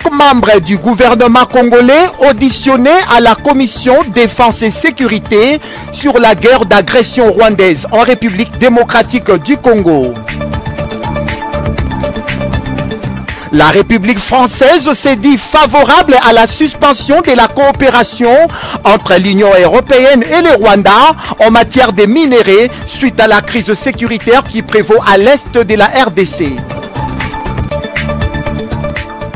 5 membres du gouvernement congolais auditionnés à la commission défense et sécurité sur la guerre d'agression rwandaise en République démocratique du Congo. La République française s'est dit favorable à la suspension de la coopération entre l'Union européenne et le Rwanda en matière de minerais suite à la crise sécuritaire qui prévaut à l'est de la RDC.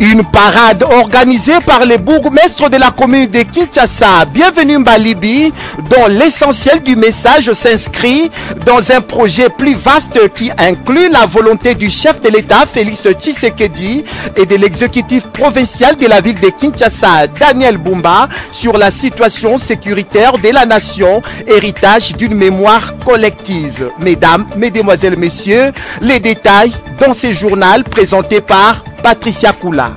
Une parade organisée par les bourgmestres de la commune de Kinshasa, Bienvenue Mbalibi, dont l'essentiel du message s'inscrit dans un projet plus vaste qui inclut la volonté du chef de l'État Félix Tshisekedi et de l'exécutif provincial de la ville de Kinshasa, Daniel Bumba, sur la situation sécuritaire de la nation, héritage d'une mémoire collective. Mesdames, Mesdemoiselles, Messieurs, les détails dans ce journal présenté par Patricia Koula.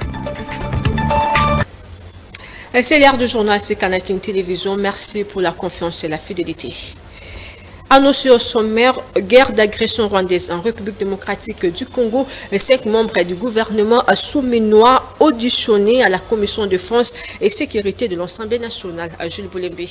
C'est l'heure du journal, c'est Canal King Télévision. Merci pour la confiance et la fidélité. Annoncé au sommaire, guerre d'agression rwandaise en République démocratique du Congo, 5 membres du gouvernement souminois auditionnés à la commission de défense et sécurité de l'Assemblée nationale à Jules Boulembe.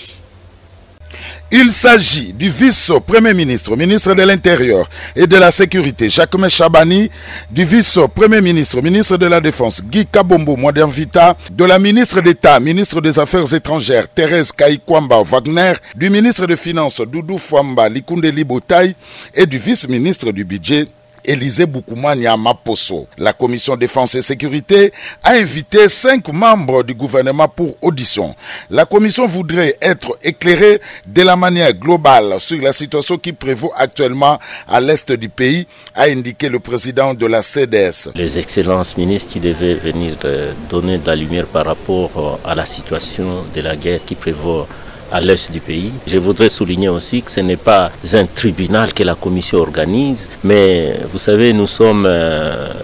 Il s'agit du vice-premier ministre, ministre de l'Intérieur et de la Sécurité, Jacques Chabani, du vice-premier ministre, ministre de la Défense, Guy Kabombo Modern Vita, de la ministre d'État, ministre des Affaires étrangères, Thérèse Kaikwamba Wagner, du ministre des Finances, Doudou Fwamba Likundeli Botaï et du vice-ministre du Budget, Élisée Boukoumania Maposo. La commission défense et sécurité a invité 5 membres du gouvernement pour audition. La commission voudrait être éclairée de la manière globale sur la situation qui prévaut actuellement à l'est du pays, a indiqué le président de la CDS. Les excellences ministres qui devaient venir donner de la lumière par rapport à la situation de la guerre qui prévaut à l'est du pays. Je voudrais souligner aussi que ce n'est pas un tribunal que la commission organise, mais vous savez, nous sommes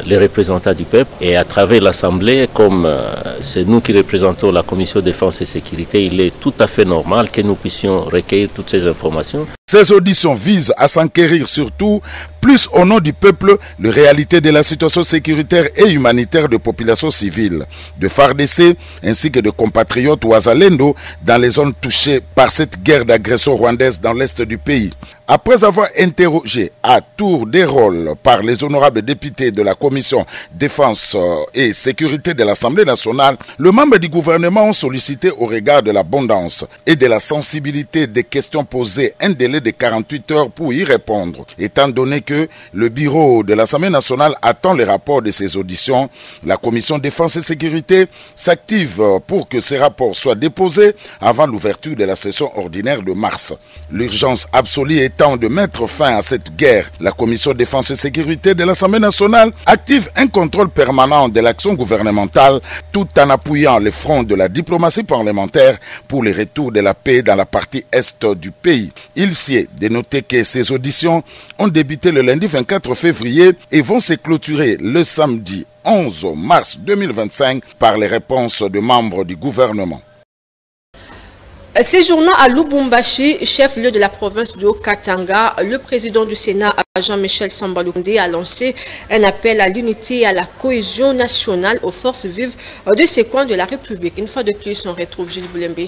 les représentants du peuple et à travers l'Assemblée, comme c'est nous qui représentons la commission défense et sécurité, il est tout à fait normal que nous puissions recueillir toutes ces informations. Ces auditions visent à s'enquérir surtout, plus au nom du peuple, les réalités de la situation sécuritaire et humanitaire de populations civiles, de FARDC ainsi que de compatriotes Ouazalendo dans les zones touchées par cette guerre d'agression rwandaise dans l'est du pays. Après avoir interrogé à tour des rôles par les honorables députés de la commission défense et sécurité de l'Assemblée nationale, le membre du gouvernement ont sollicité au regard de l'abondance et de la sensibilité des questions posées un délai de 48 heures pour y répondre. Étant donné que le bureau de l'Assemblée nationale attend les rapports de ces auditions, la commission défense et sécurité s'active pour que ces rapports soient déposés avant l'ouverture de la session ordinaire de mars. L'urgence absolue étant de mettre fin à cette guerre, la commission défense et sécurité de l'Assemblée nationale active un contrôle permanent de l'action gouvernementale tout en appuyant les fronts de la diplomatie parlementaire pour le retour de la paix dans la partie est du pays. Il s'y est de noter que ces auditions ont débuté le lundi 24 février et vont se clôturer le samedi 11 mars 2025 par les réponses de membres du gouvernement. Séjournant à Lubumbashi, chef-lieu de la province du Haut-Katanga, le président du Sénat, Jean-Michel Sambalounde, a lancé un appel à l'unité et à la cohésion nationale aux forces vives de ces coins de la République. Une fois de plus, on retrouve Gilles Boulembe.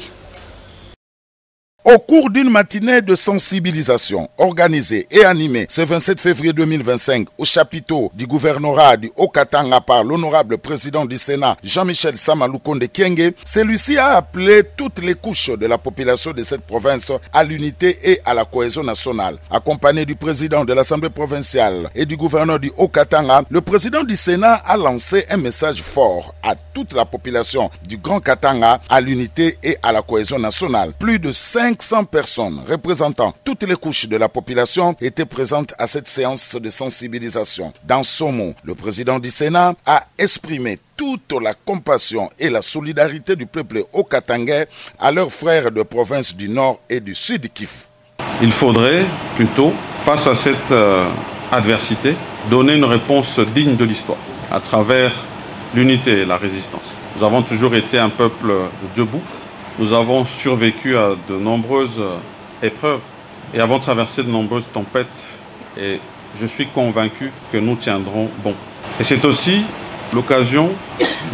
Au cours d'une matinée de sensibilisation organisée et animée ce 27 février 2025 au chapiteau du gouvernorat du Haut-Katanga par l'honorable président du Sénat Jean-Michel Samaloukonde Kyenge, celui-ci a appelé toutes les couches de la population de cette province à l'unité et à la cohésion nationale. Accompagné du président de l'Assemblée provinciale et du gouverneur du Haut-Katanga, le président du Sénat a lancé un message fort à toute la population du Grand Katanga à l'unité et à la cohésion nationale. Plus de 500 personnes représentant toutes les couches de la population étaient présentes à cette séance de sensibilisation. Dans son mot, le président du Sénat a exprimé toute la compassion et la solidarité du peuple haut-katangais à leurs frères de province du Nord et du Sud Kivu. Il faudrait plutôt, face à cette adversité, donner une réponse digne de l'histoire à travers l'unité et la résistance. Nous avons toujours été un peuple debout. Nous avons survécu à de nombreuses épreuves et avons traversé de nombreuses tempêtes. Et je suis convaincu que nous tiendrons bon. Et c'est aussi l'occasion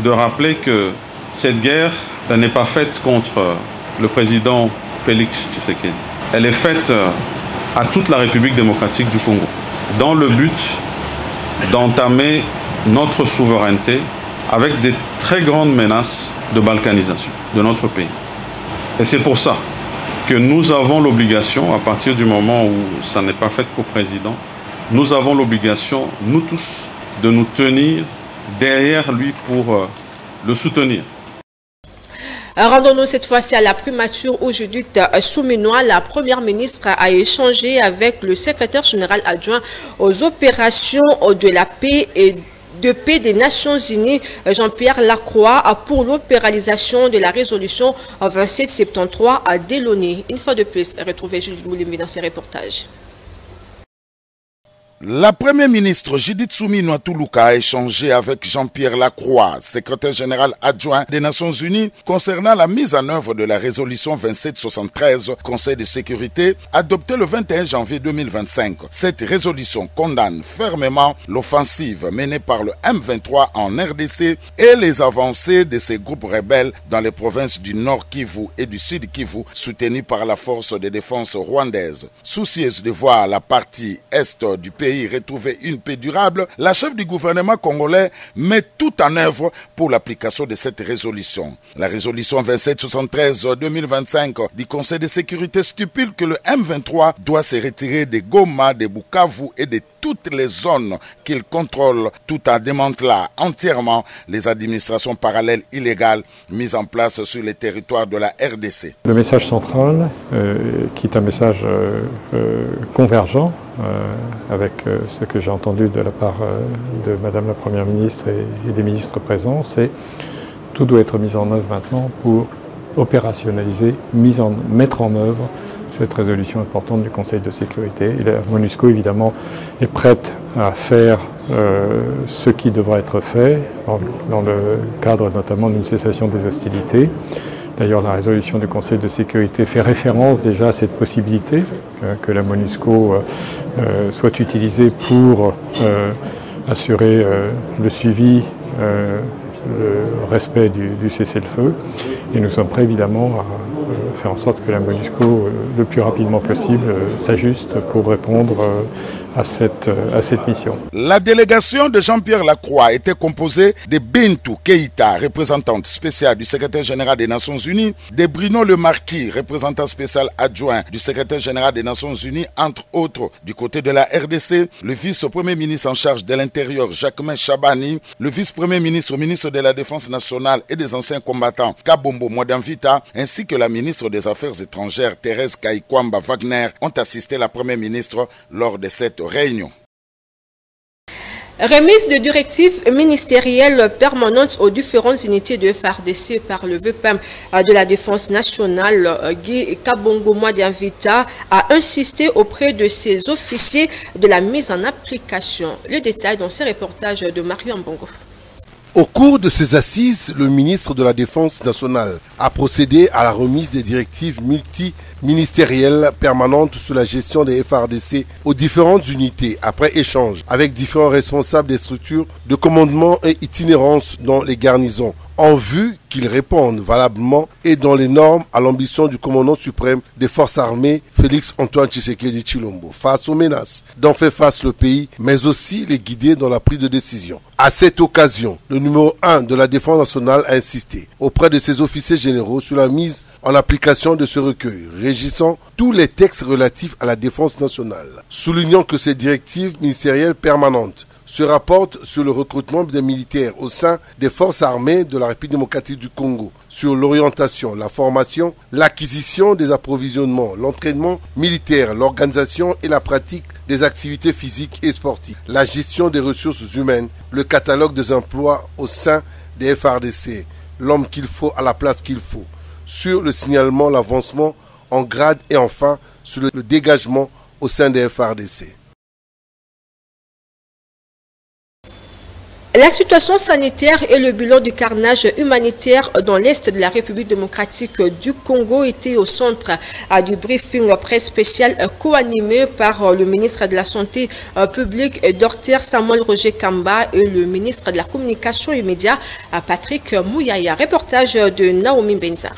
de rappeler que cette guerre n'est pas faite contre le président Félix Tshisekedi. Elle est faite à toute la République démocratique du Congo, dans le but d'entamer notre souveraineté avec des très grandes menaces de balkanisation de notre pays. Et c'est pour ça que nous avons l'obligation, à partir du moment où ça n'est pas fait qu'au président, nous avons l'obligation, nous tous, de nous tenir derrière lui pour le soutenir. Rendons-nous cette fois-ci à la primature où Judith Souminois, la première ministre, a échangé avec le secrétaire général adjoint aux opérations de la paix et de paix des Nations Unies, Jean-Pierre Lacroix, pour l'opéralisation de la résolution 2773 à Delaunay. Une fois de plus, retrouvez Julie Moulimbi dans ses reportages. La première ministre Judith Souminois Toulouka a échangé avec Jean-Pierre Lacroix, secrétaire général adjoint des Nations Unies, concernant la mise en œuvre de la résolution 2773 Conseil de sécurité adoptée le 21 janvier 2025. Cette résolution condamne fermement l'offensive menée par le M23 en RDC et les avancées de ces groupes rebelles dans les provinces du Nord Kivu et du Sud Kivu soutenues par la force de défense rwandaise. Soucieuse de voir la partie est du pays retrouver une paix durable, la chef du gouvernement congolais met tout en œuvre pour l'application de cette résolution. La résolution 2773-2025 du Conseil de sécurité stipule que le M23 doit se retirer de Goma, de Bukavu et de toutes les zones qu'il contrôle, tout en démantelant entièrement les administrations parallèles illégales mises en place sur les territoires de la RDC. Le message central, qui est un message convergent avec ce que j'ai entendu de la part de Madame la Première ministre et des ministres présents, c'est tout doit être mis en œuvre maintenant pour opérationnaliser, mettre en œuvre cette résolution importante du Conseil de sécurité. Et la MONUSCO, évidemment, est prête à faire ce qui devra être fait dans le cadre notamment d'une cessation des hostilités. D'ailleurs, la résolution du Conseil de sécurité fait référence déjà à cette possibilité que la MONUSCO soit utilisée pour assurer le suivi, le respect du cessez-le-feu. Et nous sommes prêts évidemment à faire en sorte que la MONUSCO, le plus rapidement possible, s'ajuste pour répondre à cette mission. La délégation de Jean-Pierre Lacroix était composée de Bintou Keïta, représentante spéciale du secrétaire général des Nations Unies, de Bruno Le Marquis, représentant spécial adjoint du secrétaire général des Nations Unies, entre autres du côté de la RDC, le vice-premier ministre en charge de l'Intérieur, Jacquemain Chabani, le vice-premier ministre, ministre de la Défense nationale et des anciens combattants, Kabombo Mwadamvita, ainsi que la ministre des Affaires étrangères, Thérèse Kaikwamba Wagner, ont assisté la première ministre lors de cette réunion. Remise de directives ministérielles permanentes aux différentes unités de FARDC par le VPM de la Défense nationale, Guy Kabongo Mwadamvita a insisté auprès de ses officiers de la mise en application. Le détail dans ces reportages de Mario Mbongo. Au cours de ces assises, le ministre de la Défense nationale a procédé à la remise des directives multiministérielles permanentes sur la gestion des FARDC aux différentes unités après échange avec différents responsables des structures de commandement et itinérance dans les garnisons, en vue qu'ils répondent valablement et dans les normes à l'ambition du commandant suprême des forces armées, Félix Antoine Tshisekedi Tshilombo, face aux menaces dont fait face le pays, mais aussi les guider dans la prise de décision. À cette occasion, le numéro 1 de la Défense nationale a insisté auprès de ses officiers généraux sur la mise en application de ce recueil, régissant tous les textes relatifs à la défense nationale, soulignant que ces directives ministérielles permanentes se rapporte sur le recrutement des militaires au sein des forces armées de la République démocratique du Congo, sur l'orientation, la formation, l'acquisition des approvisionnements, l'entraînement militaire, l'organisation et la pratique des activités physiques et sportives, la gestion des ressources humaines, le catalogue des emplois au sein des FARDC, l'homme qu'il faut à la place qu'il faut, sur le signalement, l'avancement en grade et enfin sur le dégagement au sein des FARDC. La situation sanitaire et le bilan du carnage humanitaire dans l'Est de la République démocratique du Congo étaient au centre du briefing presse spécial co-animé par le ministre de la Santé publique, Dr Samuel Roger Kamba, et le ministre de la Communication et Médias, Patrick Mouyaya. Reportage de Naomi Benza.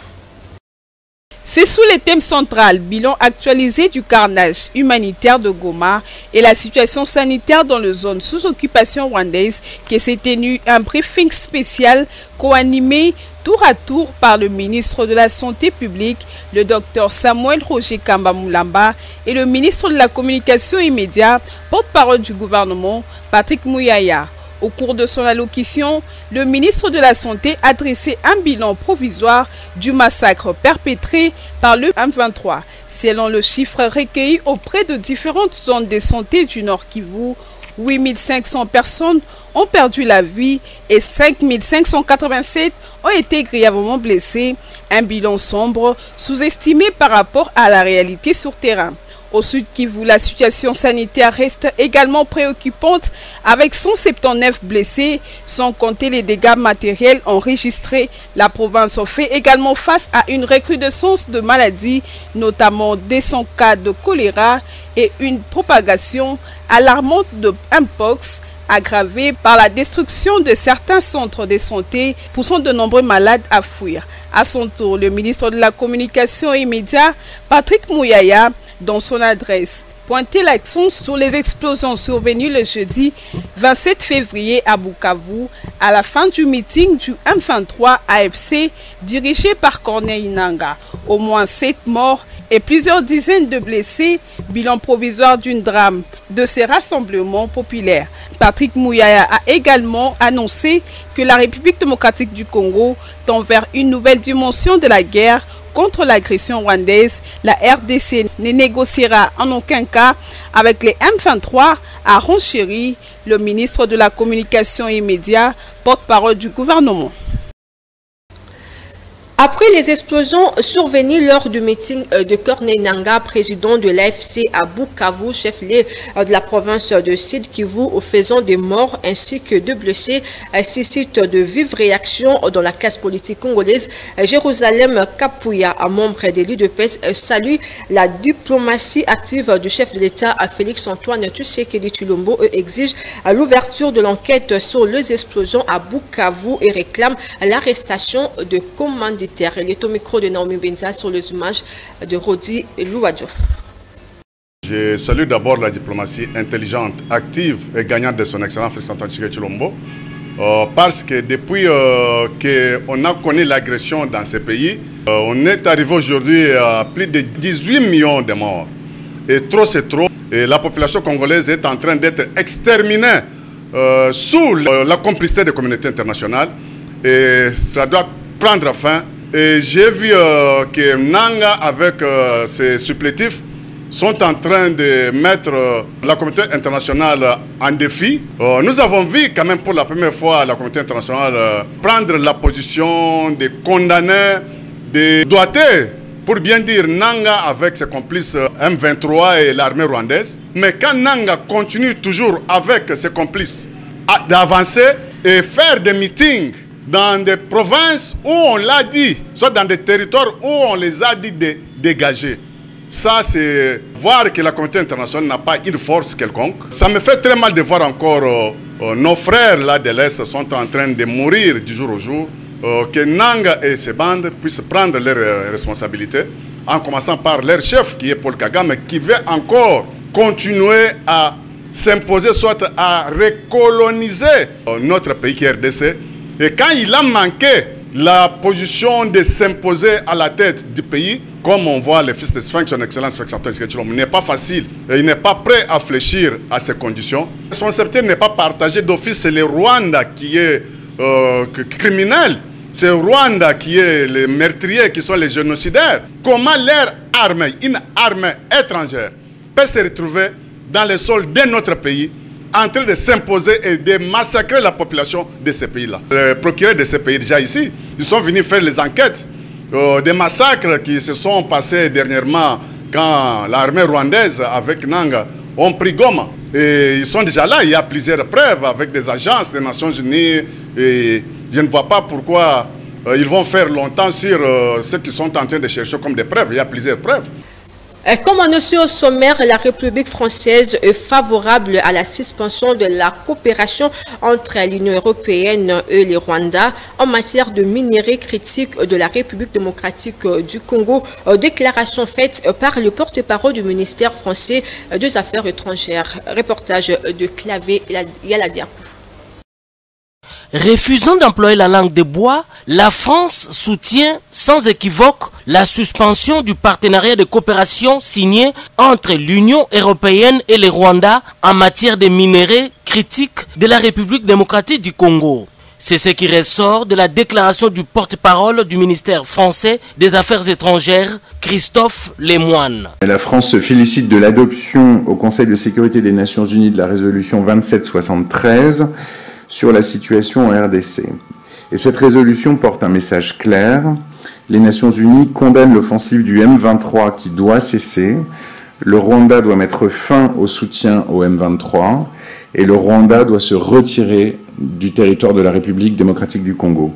C'est sous les thèmes centraux, bilan actualisé du carnage humanitaire de Goma et la situation sanitaire dans les zones sous occupation rwandaise que s'est tenu un briefing spécial co-animé tour à tour par le ministre de la Santé publique, le docteur Samuel Roger Kamba Moulamba, et le ministre de la Communication et Médias, porte-parole du gouvernement, Patrick Mouyaya. Au cours de son allocution, le ministre de la Santé a dressé un bilan provisoire du massacre perpétré par le M23. Selon le chiffre recueilli auprès de différentes zones de santé du Nord Kivu, 8500 personnes ont perdu la vie et 5587 ont été grièvement blessées. Un bilan sombre, sous-estimé par rapport à la réalité sur terrain. Au Sud Kivu, la situation sanitaire reste également préoccupante avec 179 blessés, sans compter les dégâts matériels enregistrés. La province fait également face à une recrudescence de maladies, notamment 200 cas de choléra et une propagation alarmante de mpox, aggravée par la destruction de certains centres de santé, poussant de nombreux malades à fuir. À son tour, le ministre de la Communication et Médias, Patrick Mouyaya, dans son adresse, pointait l'accent sur les explosions survenues le jeudi 27 février à Bukavu, à la fin du meeting du M23 AFC dirigé par Corneille Nangaa. Au moins 7 morts et plusieurs dizaines de blessés, bilan provisoire d'une drame de ces rassemblements populaires. Patrick Mouyaya a également annoncé que la République démocratique du Congo tend vers une nouvelle dimension de la guerre contre l'agression rwandaise. La RDC ne négociera en aucun cas avec les M23, a renchéri le ministre de la Communication et Médias, porte-parole du gouvernement. Après les explosions survenues lors du meeting de Corneille Nangaa, président de l'AFC à Bukavu, chef-lieu de la province de Sud Kivu, faisant des morts ainsi que de blessés, suscite de vives réactions dans la classe politique congolaise. Jérusalem Kapouya, un membre de l'UDPS, salue la diplomatie active du chef de l'État, Félix-Antoine Tshisekedi Tshilombo, et exige l'ouverture de l'enquête sur les explosions à Bukavu et réclame l'arrestation de commanditaires. Il est au micro de Naomi Benza sur les images de Rodi Louadjo. Je salue d'abord la diplomatie intelligente, active et gagnante de son excellence Félix-Antoine Tshisekedi Tshilombo, parce que depuis qu'on a connu l'agression dans ces pays, on est arrivé aujourd'hui à plus de 18 millions de morts. Et trop c'est trop. Et la population congolaise est en train d'être exterminée sous la complicité des communautés internationales. Et ça doit prendre fin. Et j'ai vu que Nangaa, avec ses supplétifs, sont en train de mettre la communauté internationale en défi. Nous avons vu quand même pour la première fois la communauté internationale prendre la position de condamner, de doiter, pour bien dire, Nangaa avec ses complices M23 et l'armée rwandaise. Mais quand Nangaa continue toujours avec ses complices d'avancer et faire des meetings dans des provinces où on l'a dit, soit dans des territoires où on les a dit de dégager. Ça, c'est voir que la communauté internationale n'a pas une force quelconque. Ça me fait très mal de voir encore nos frères là de l'Est sont en train de mourir du jour au jour. Que Nangaa et ses bandes puissent prendre leurs responsabilités, en commençant par leur chef qui est Paul Kagame, qui veut encore continuer à s'imposer, soit à recoloniser notre pays qui est RDC. Et quand il a manqué la position de s'imposer à la tête du pays, comme on voit le fils de Sphinx, son excellence Félix-Antoine Tshisekedi Tshilombo, n'est pas facile et il n'est pas prêt à fléchir à ces conditions. La responsabilité n'est pas partagée d'office, c'est le Rwanda qui est criminel. C'est le Rwanda qui est les meurtriers, qui sont les génocidaires. Comment leur armée, une armée étrangère, peut se retrouver dans le sol de notre pays en train de s'imposer et de massacrer la population de ces pays-là. Les procureurs de ces pays déjà ici, ils sont venus faire les enquêtes des massacres qui se sont passés dernièrement quand l'armée rwandaise avec Nangaa ont pris Goma. Et ils sont déjà là, il y a plusieurs preuves avec des agences des Nations Unies. Et je ne vois pas pourquoi ils vont faire longtemps sur ce qu'ils sont en train de chercher comme des preuves. Il y a plusieurs preuves. Comme annoncé au sommaire, la République française est favorable à la suspension de la coopération entre l'Union européenne et le Rwanda en matière de minerais critiques de la République démocratique du Congo. Déclaration faite par le porte-parole du ministère français des Affaires étrangères. Reportage de Clavé Yaladiakou. Refusant d'employer la langue de bois, la France soutient sans équivoque la suspension du partenariat de coopération signé entre l'Union européenne et le Rwanda en matière de minerais critiques de la République démocratique du Congo. C'est ce qui ressort de la déclaration du porte-parole du ministère français des Affaires étrangères, Christophe Lemoine. La France se félicite de l'adoption au Conseil de sécurité des Nations Unies de la résolution 2773 sur la situation en RDC. Et cette résolution porte un message clair. Les Nations Unies condamnent l'offensive du M23 qui doit cesser. Le Rwanda doit mettre fin au soutien au M23 et le Rwanda doit se retirer du territoire de la République démocratique du Congo.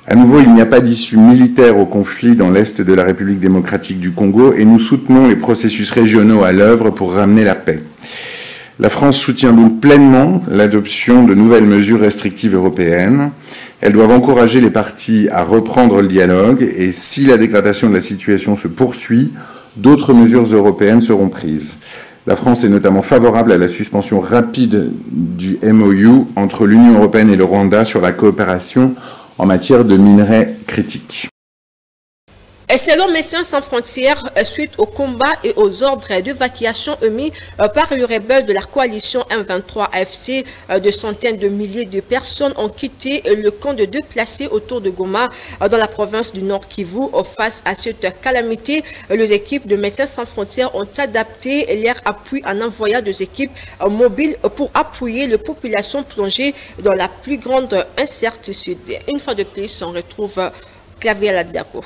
À nouveau, il n'y a pas d'issue militaire au conflit dans l'est de la République démocratique du Congo et nous soutenons les processus régionaux à l'œuvre pour ramener la paix. La France soutient donc pleinement l'adoption de nouvelles mesures restrictives européennes. Elles doivent encourager les parties à reprendre le dialogue et si la dégradation de la situation se poursuit, d'autres mesures européennes seront prises. La France est notamment favorable à la suspension rapide du MOU entre l'Union européenne et le Rwanda sur la coopération en matière de minerais critiques. Et selon Médecins sans frontières, suite au combat et aux ordres d'évacuation émis par les rebelles de la coalition M23 AFC, de centaines de milliers de personnes ont quitté le camp de déplacés autour de Goma dans la province du Nord Kivu. Face à cette calamité, les équipes de Médecins sans frontières ont adapté leur appui en envoyant des équipes mobiles pour appuyer les populations plongées dans la plus grande incertitude. Une fois de plus, on retrouve Clavier Ladako.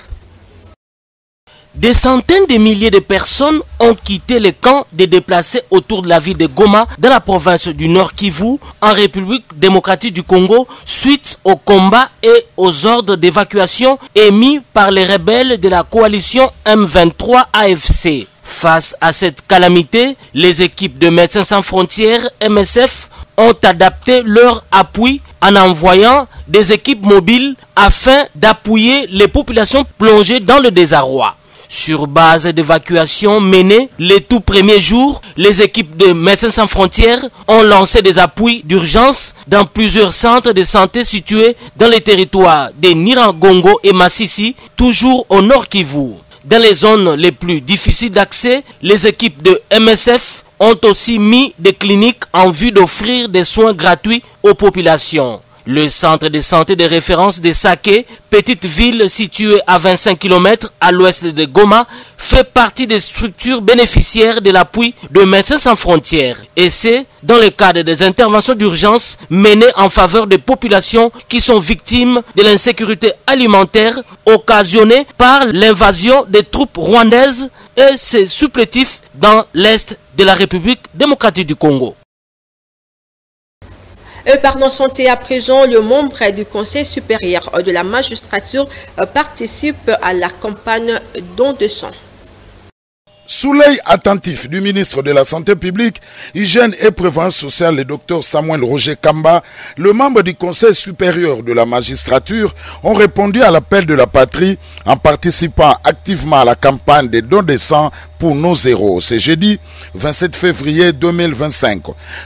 Des centaines de milliers de personnes ont quitté les camps des déplacés autour de la ville de Goma dans la province du Nord Kivu en République démocratique du Congo suite aux combats et aux ordres d'évacuation émis par les rebelles de la coalition M23 AFC. Face à cette calamité, les équipes de Médecins sans frontières MSF ont adapté leur appui en envoyant des équipes mobiles afin d'appuyer les populations plongées dans le désarroi. Sur base d'évacuation menée les tout premiers jours, les équipes de Médecins sans frontières ont lancé des appuis d'urgence dans plusieurs centres de santé situés dans les territoires de Nyiragongo et Masisi, toujours au Nord Kivu. Dans les zones les plus difficiles d'accès, les équipes de MSF ont aussi mis des cliniques en vue d'offrir des soins gratuits aux populations. Le centre de santé de référence de Saké, petite ville située à 25 km à l'ouest de Goma, fait partie des structures bénéficiaires de l'appui de Médecins sans frontières. Et c'est dans le cadre des interventions d'urgence menées en faveur des populations qui sont victimes de l'insécurité alimentaire occasionnée par l'invasion des troupes rwandaises et ses supplétifs dans l'est de la République démocratique du Congo. Parlons santé à présent, le membre du Conseil supérieur de la magistrature participe à la campagne don de sang. Sous l'œil attentif du ministre de la Santé publique, Hygiène et Prévention sociale, le docteur Samuel Roger Kamba, le membre du Conseil supérieur de la magistrature, ont répondu à l'appel de la patrie en participant activement à la campagne des dons de sang pour nos héros. C'est jeudi 27 février 2025.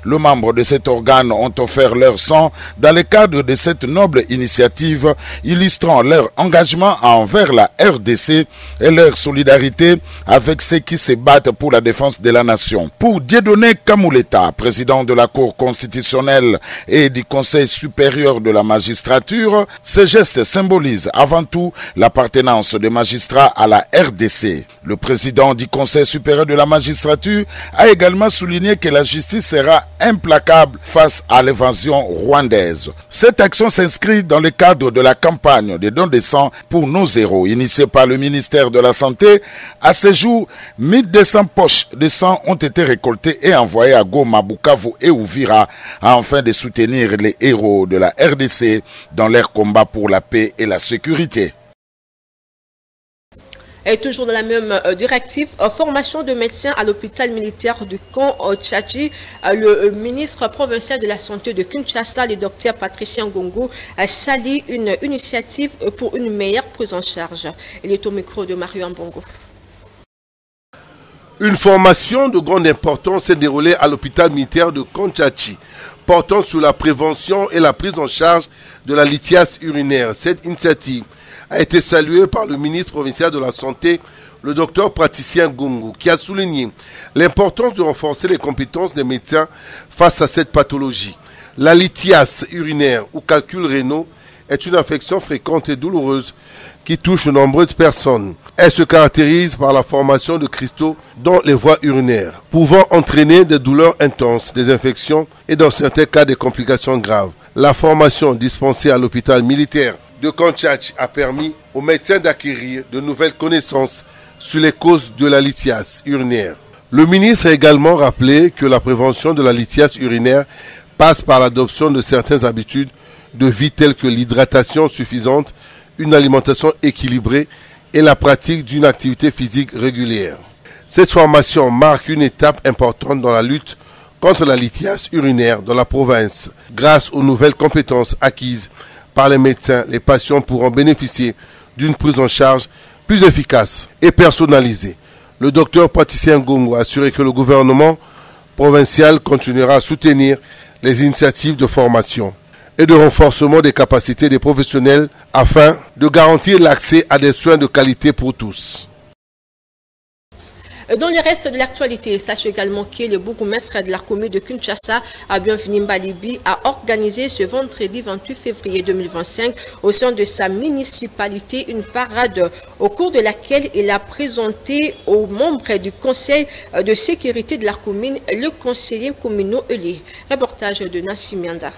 Les membres de cet organe ont offert leur sang dans le cadre de cette noble initiative, illustrant leur engagement envers la RDC et leur solidarité avec ceux qui se battent pour la défense de la nation. Pour Dieudonné Kamouleta, président de la Cour constitutionnelle et du Conseil supérieur de la magistrature, ce geste symbolise avant tout l'appartenance des magistrats à la RDC. Le président du Conseil Conseil supérieur de la magistrature a également souligné que la justice sera implacable face à l'invasion rwandaise. Cette action s'inscrit dans le cadre de la campagne de dons de sang pour nos héros, initiée par le ministère de la Santé. À ce jour, 1200 poches de sang ont été récoltées et envoyées à Goma, Bukavu et Uvira afin de soutenir les héros de la RDC dans leur combat pour la paix et la sécurité. Et toujours dans la même directive, formation de médecins à l'hôpital militaire du camp Tchachi, le ministre provincial de la Santé de Kinshasa, le docteur Patricien Ngongo, salue une initiative pour une meilleure prise en charge. Il est au micro de Mario Mbongo. Une formation de grande importance s'est déroulée à l'hôpital militaire de Konchachi, portant sur la prévention et la prise en charge de la lithiase urinaire. Cette initiative a été saluée par le ministre provincial de la Santé, le docteur Patricien Ngongo, qui a souligné l'importance de renforcer les compétences des médecins face à cette pathologie. La lithiase urinaire ou calculs rénaux est une infection fréquente et douloureuse qui touche de nombreuses personnes. Elle se caractérise par la formation de cristaux dans les voies urinaires, pouvant entraîner des douleurs intenses, des infections et dans certains cas des complications graves. La formation dispensée à l'hôpital militaire de Konchachi a permis aux médecins d'acquérir de nouvelles connaissances sur les causes de la lithiase urinaire. Le ministre a également rappelé que la prévention de la lithiase urinaire passe par l'adoption de certaines habitudes de vie telles que l'hydratation suffisante, une alimentation équilibrée et la pratique d'une activité physique régulière. Cette formation marque une étape importante dans la lutte contre la lithiase urinaire dans la province. Grâce aux nouvelles compétences acquises par les médecins, les patients pourront bénéficier d'une prise en charge plus efficace et personnalisée. Le docteur Patricien Ngongo a assuré que le gouvernement provincial continuera à soutenir les initiatives de formation et de renforcement des capacités des professionnels afin de garantir l'accès à des soins de qualité pour tous. Dans le reste de l'actualité, sachez également que le bourgmestre de la commune de Kinshasa, Bienvenu Mbalibi, a organisé ce vendredi 28 février 2025 au sein de sa municipalité une parade au cours de laquelle il a présenté aux membres du conseil de sécurité de la commune le conseiller communal Eli. Reportage de Nassim Mianda.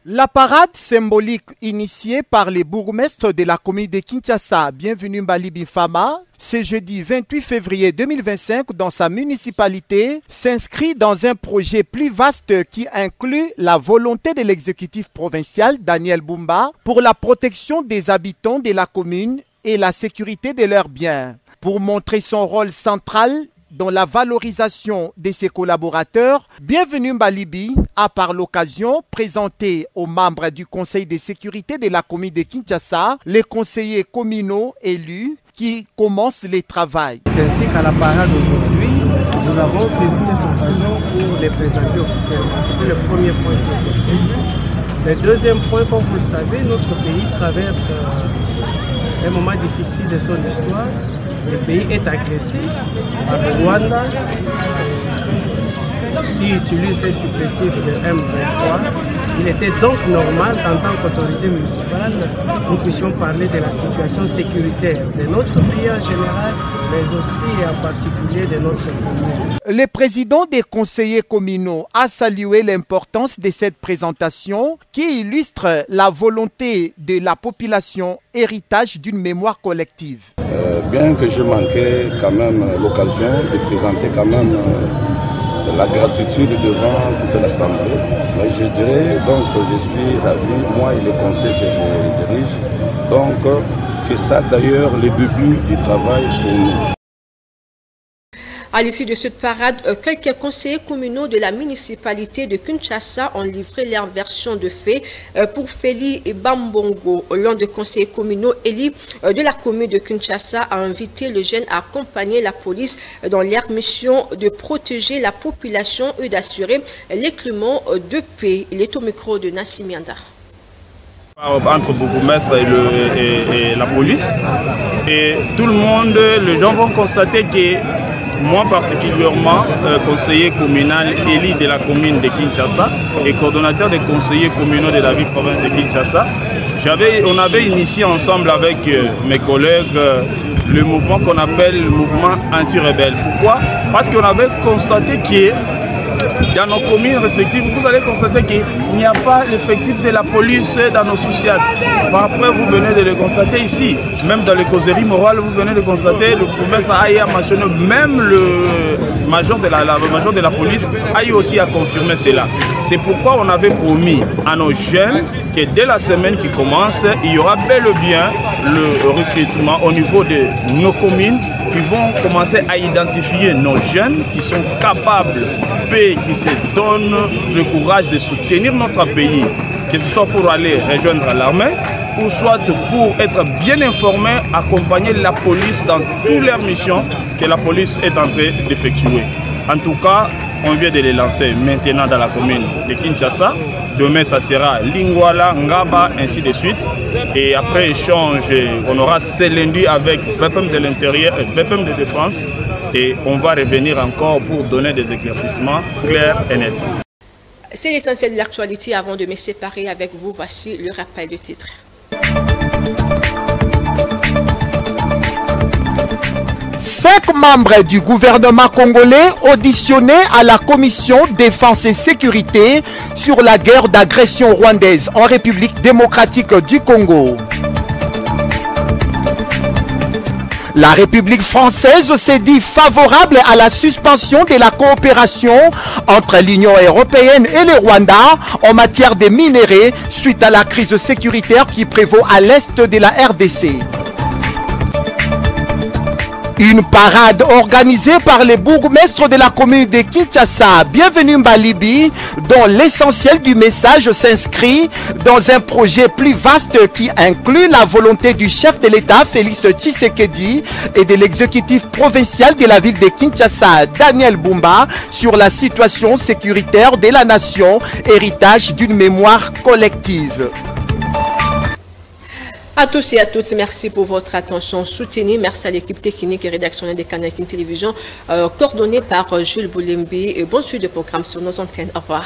La parade symbolique initiée par les bourgmestres de la commune de Kinshasa, Bienvenu Mbalibi Fama, ce jeudi 28 février 2025 dans sa municipalité, s'inscrit dans un projet plus vaste qui inclut la volonté de l'exécutif provincial Daniel Bumba pour la protection des habitants de la commune et la sécurité de leurs biens. Pour montrer son rôle central dans la valorisation de ses collaborateurs, Bienvenu Mbalibi a par l'occasion présenté aux membres du conseil de sécurité de la commune de Kinshasa les conseillers communaux élus qui commencent les travaux. Ainsi qu'à la parade aujourd'hui, nous avons saisi cette occasion pour les présenter officiellement. C'était le premier point. Le deuxième point, comme vous le savez, notre pays traverse un moment difficile de son histoire. Le pays est agressé par le Rwanda qui utilise les supplétifs de M23. Il était donc normal qu'en tant qu'autorité municipale, nous puissions parler de la situation sécuritaire de notre pays en général, mais aussi en particulier de notre commune. Le président des conseillers communaux a salué l'importance de cette présentation qui illustre la volonté de la population, héritage d'une mémoire collective. Bien que je manquais quand même l'occasion de présenter quand même la gratitude devant toute l'Assemblée, je dirais donc que je suis ravi, moi et les conseils que je dirige. Donc c'est ça d'ailleurs le début du travail pour nous. À l'issue de cette parade, quelques conseillers communaux de la municipalité de Kinshasa ont livré leur version de fait. Pour Feli Bambongo, l'un des conseillers communaux élus de la commune de Kinshasa, a invité les jeunes à accompagner la police dans leur mission de protéger la population et d'assurer l'écoulement de paix. Il est au micro de Nassim Mianda. Entre bourgmestre et la police. Et tout le monde, les gens vont constater que moi particulièrement, conseiller communal élu de la commune de Kinshasa et coordonnateur des conseillers communaux de la ville province de Kinshasa, on avait initié ensemble avec mes collègues le mouvement qu'on appelle le mouvement anti-rebelle. Pourquoi? Parce qu'on avait constaté que dans nos communes respectives, vous allez constater qu'il n'y a pas l'effectif de la police dans nos sous-siats. Après, vous venez de le constater ici. Même dans les causeries morales, vous venez de constater, le professeur Aïe a mentionné, même le major de la police a aussi à confirmer cela. C'est pourquoi on avait promis à nos jeunes que dès la semaine qui commence, il y aura bel et bien le recrutement au niveau de nos communes qui vont commencer à identifier nos jeunes qui sont capables et qui se donnent le courage de soutenir notre pays, que ce soit pour aller rejoindre l'armée ou soit pour être bien informés, accompagner la police dans toutes leurs missions que la police est en train d'effectuer. En tout cas, on vient de les lancer maintenant dans la commune de Kinshasa. Demain, ça sera Lingwala, Ngaba, ainsi de suite. Et après échange, on aura ce lundi avec VPM de l'intérieur et VPM de défense. Et on va revenir encore pour donner des éclaircissements clairs et nets. C'est l'essentiel de l'actualité. Avant de me séparer avec vous, voici le rappel de titre. 5 membres du gouvernement congolais auditionnés à la commission défense et sécurité sur la guerre d'agression rwandaise en République démocratique du Congo. La République française s'est dit favorable à la suspension de la coopération entre l'Union européenne et le Rwanda en matière de minerais suite à la crise sécuritaire qui prévaut à l'est de la RDC. Une parade organisée par les bourgmestres de la commune de Kinshasa, Bienvenue Mbalibi, dont l'essentiel du message s'inscrit dans un projet plus vaste qui inclut la volonté du chef de l'État, Félix Tshisekedi, et de l'exécutif provincial de la ville de Kinshasa, Daniel Bumba, sur la situation sécuritaire de la nation, héritage d'une mémoire collective. À tous et à toutes, merci pour votre attention soutenue. Merci à l'équipe technique et rédactionnelle de Canal King Télévision, coordonnée par Jules Boulembi. Et bonne suite de programme sur nos antennes. Au revoir.